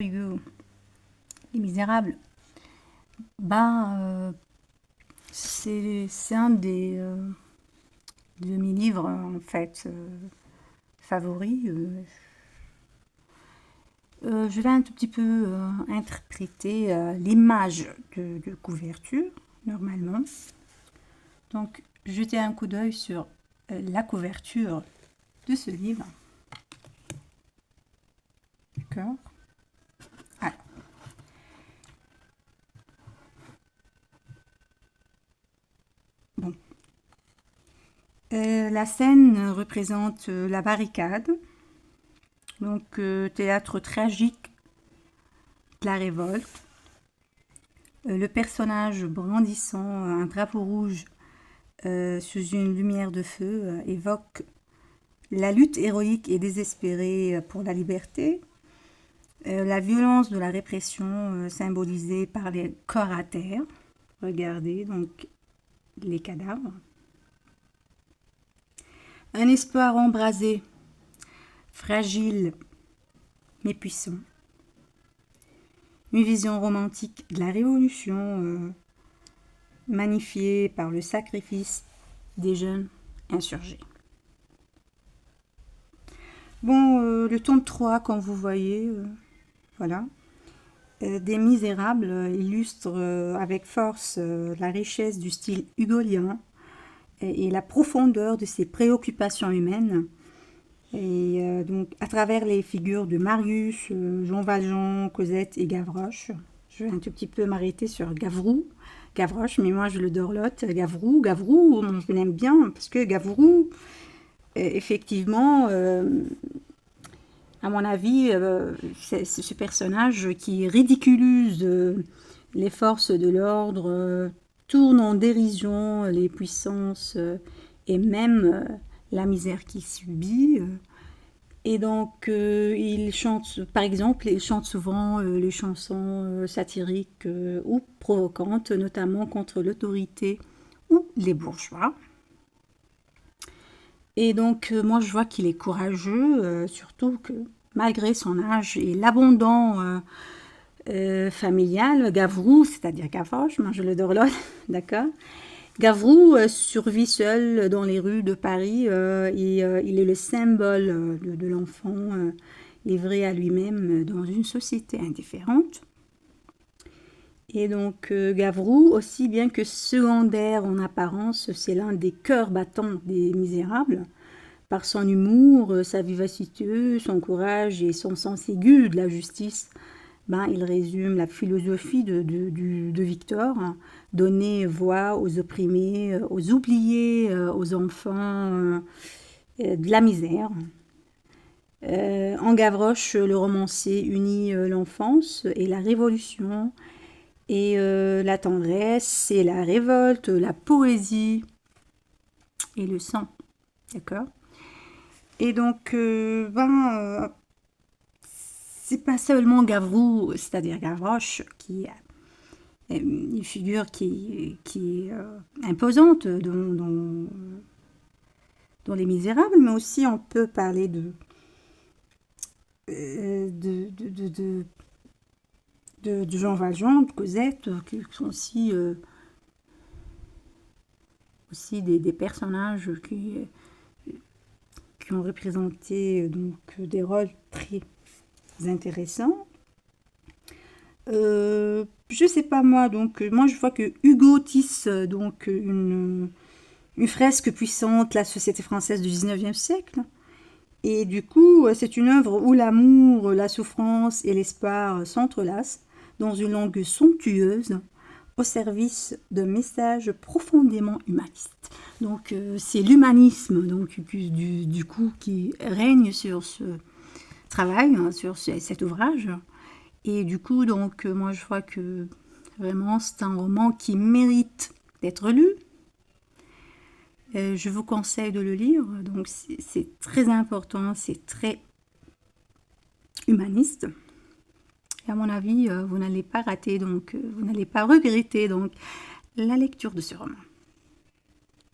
Hugo, Les Misérables, ben, c'est un de mes livres en fait favoris. Je vais un tout petit peu interpréter l'image de couverture normalement. Donc, jetez un coup d'œil sur la couverture de ce livre. D'accord. Alors, bon. La scène représente la barricade, donc théâtre tragique de la révolte. Le personnage brandissant un drapeau rouge sous une lumière de feu évoque la lutte héroïque et désespérée pour la liberté, la violence de la répression symbolisée par les corps à terre. Regardez donc les cadavres. Un espoir embrasé, fragile mais puissant. Une vision romantique de la Révolution magnifiée par le sacrifice des jeunes insurgés. Bon, le tome 3, comme vous voyez, voilà. Des Misérables illustre avec force la richesse du style hugolien et la profondeur de ses préoccupations humaines. Et donc, à travers les figures de Marius, Jean Valjean, Cosette et Gavroche, je vais un tout petit peu m'arrêter sur Gavroche, mais moi je le dorlote. Gavrou, je l'aime bien parce que Gavrou, effectivement, à mon avis, c'est ce personnage qui ridiculise les forces de l'ordre, tourne en dérision les puissances et même la misère qu'il subit. Et donc, il chante, par exemple, il chante souvent les chansons satiriques ou provocantes, notamment contre l'autorité ou les bourgeois. Et donc, moi, je vois qu'il est courageux, surtout que malgré son âge et l'abondant familial, Gavrou, c'est-à-dire Gavroche, moi je le dorlote, d'accord. Gavrou survit seul dans les rues de Paris et il est le symbole de l'enfant livré à lui-même dans une société indifférente. Et donc Gavrou, aussi bien que secondaire en apparence, c'est l'un des cœurs battants des Misérables. Par son humour, sa vivacité, son courage et son sens aigu de la justice, il résume la philosophie de Victor, donner voix aux opprimés, aux oubliés, aux enfants de la misère. En Gavroche, le romancier unit l'enfance et la révolution, et la tendresse et la révolte, la poésie et le sang. D'accord ? Et donc, c'est pas seulement Gavrou, c'est-à-dire Gavroche, qui est une figure qui est imposante dans Les Misérables, mais aussi on peut parler de Jean Valjean, de Cosette, qui sont aussi des personnages qui ont représenté donc des rôles très intéressants. Je sais pas moi, donc moi je vois que Hugo tisse donc une fresque puissante, la société française du 19e siècle. Et du coup, c'est une œuvre où l'amour, la souffrance et l'espoir s'entrelacent dans une langue somptueuse au service d'un message profondément humaniste. Donc c'est l'humanisme donc du coup qui règne sur ce travail, sur cet ouvrage. Et du coup, donc, moi, je vois que vraiment, c'est un roman qui mérite d'être lu. Je vous conseille de le lire. Donc, c'est très important, c'est très humaniste. Et à mon avis, vous n'allez pas rater, donc, vous n'allez pas regretter donc, la lecture de ce roman.